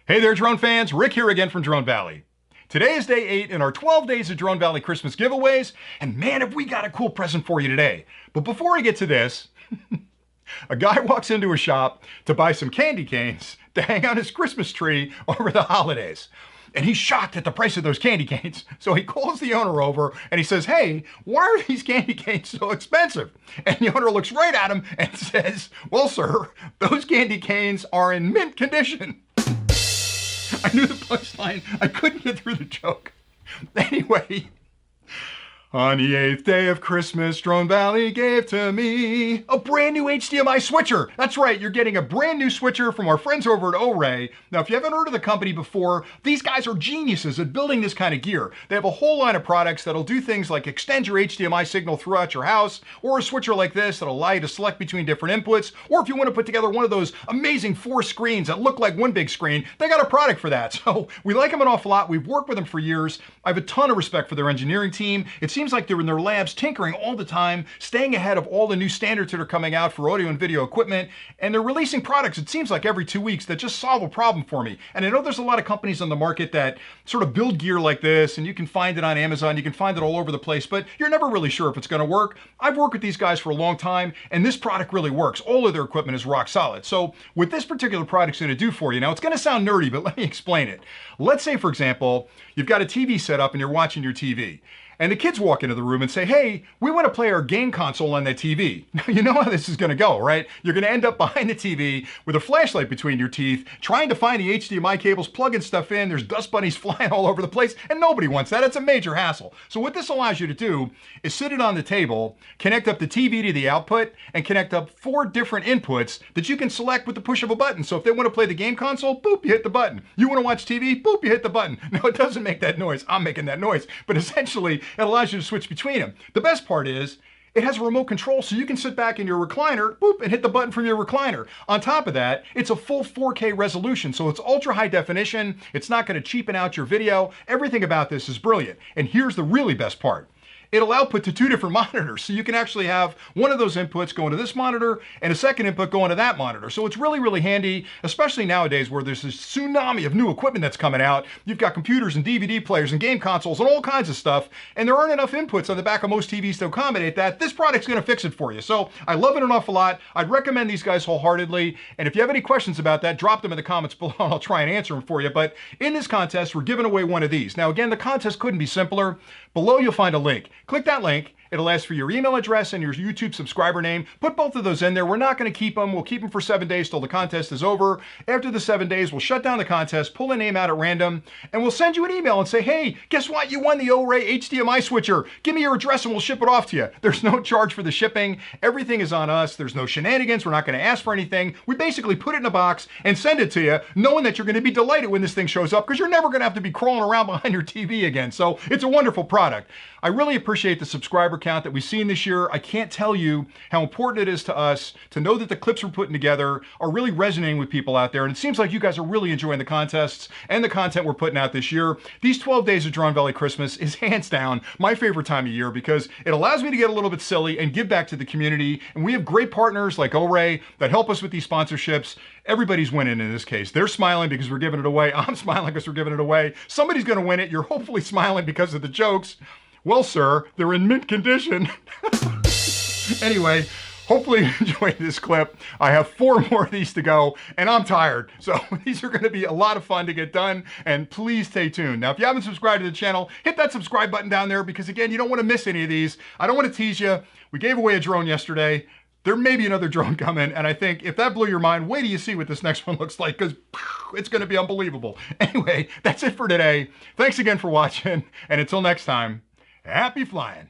Hey there, drone fans. Rick here again from Drone Valley. Today is day 8 in our 12 Days of Drone Valley Christmas giveaways, and man, have we got a cool present for you today. But before I get to this, a guy walks into a shop to buy some candy canes to hang on his Christmas tree over the holidays. And he's shocked at the price of those candy canes. So he calls the owner over and he says, "Hey, why are these candy canes so expensive?" And the owner looks right at him and says, "Well, sir, those candy canes are in mint condition." I knew the punchline. I couldn't get through the joke. Anyway, on the 8th day of Christmas, Drone Valley gave to me a brand new HDMI switcher. That's right, you're getting a brand new switcher from our friends over at Oray. Now, if you haven't heard of the company before, these guys are geniuses at building this kind of gear. They have a whole line of products that'll do things like extend your HDMI signal throughout your house, or a switcher like this that'll allow you to select between different inputs, or if you want to put together one of those amazing 4 screens that look like one big screen, they got a product for that. So we like them an awful lot. We've worked with them for years. I have a ton of respect for their engineering team. It seems like they're in their labs tinkering all the time, staying ahead of all the new standards that are coming out for audio and video equipment, and they're releasing products, it seems like every 2 weeks, that just solve a problem for me. And I know there's a lot of companies on the market that sort of build gear like this, and you can find it on Amazon, you can find it all over the place, but you're never really sure if it's going to work. I've worked with these guys for a long time, and this product really works. All of their equipment is rock solid. So what this particular product's going to do for you, now it's going to sound nerdy, but let me explain it. Let's say, for example, you've got a TV set up and you're watching your TV. And the kids walk into the room and say, "Hey, we want to play our game console on that TV." Now, you know how this is going to go, right? You're going to end up behind the TV with a flashlight between your teeth, trying to find the HDMI cables, plugging stuff in. There's dust bunnies flying all over the place, and nobody wants that. It's a major hassle. So what this allows you to do is sit it on the table, connect up the TV to the output, and connect up 4 different inputs that you can select with the push of a button. So if they want to play the game console, boop, you hit the button. You want to watch TV, boop, you hit the button. Now, it doesn't make that noise. I'm making that noise. But essentially, it allows you to switch between them. The best part is it has a remote control, so you can sit back in your recliner, boop, and hit the button from your recliner. On top of that, it's a full 4K resolution, so it's ultra high definition. It's not going to cheapen out your video. Everything about this is brilliant. And here's the really best part. It'll output to 2 different monitors, so you can actually have one of those inputs going to this monitor and a second input going to that monitor. So it's really, really handy, especially nowadays where there's this tsunami of new equipment that's coming out. You've got computers and DVD players and game consoles and all kinds of stuff, and there aren't enough inputs on the back of most TVs to accommodate that. This product's going to fix it for you. So I love it an awful lot. I'd recommend these guys wholeheartedly, and if you have any questions about that, drop them in the comments below and I'll try and answer them for you. But in this contest, we're giving away one of these. Now again, the contest couldn't be simpler. Below you'll find a link. Click that link. It'll ask for your email address and your YouTube subscriber name. Put both of those in there. We're not going to keep them. We'll keep them for 7 days till the contest is over. After the 7 days, we'll shut down the contest, pull a name out at random, and we'll send you an email and say, "Hey, guess what? You won the Oray HDMI switcher. Give me your address and we'll ship it off to you." There's no charge for the shipping. Everything is on us. There's no shenanigans. We're not going to ask for anything. We basically put it in a box and send it to you, knowing that you're going to be delighted when this thing shows up, because you're never going to have to be crawling around behind your TV again. So it's a wonderful product. I really appreciate the subscriber count that we've seen this year. I can't tell you how important it is to us to know that the clips we're putting together are really resonating with people out there. And it seems like you guys are really enjoying the contests and the content we're putting out this year. These 12 days of Drone Valley Christmas is hands down my favorite time of year, because it allows me to get a little bit silly and give back to the community. And we have great partners like Oray that help us with these sponsorships. Everybody's winning in this case. They're smiling because we're giving it away. I'm smiling because we're giving it away. Somebody's going to win it. You're hopefully smiling because of the jokes. Well, sir, they're in mint condition. Anyway, hopefully you enjoyed this clip. I have 4 more of these to go, and I'm tired. So these are going to be a lot of fun to get done, and please stay tuned. Now, if you haven't subscribed to the channel, hit that subscribe button down there, because, again, you don't want to miss any of these. I don't want to tease you. We gave away a drone yesterday. There may be another drone coming, and I think if that blew your mind, wait till you see what this next one looks like, because it's going to be unbelievable. Anyway, that's it for today. Thanks again for watching, and until next time, happy flying.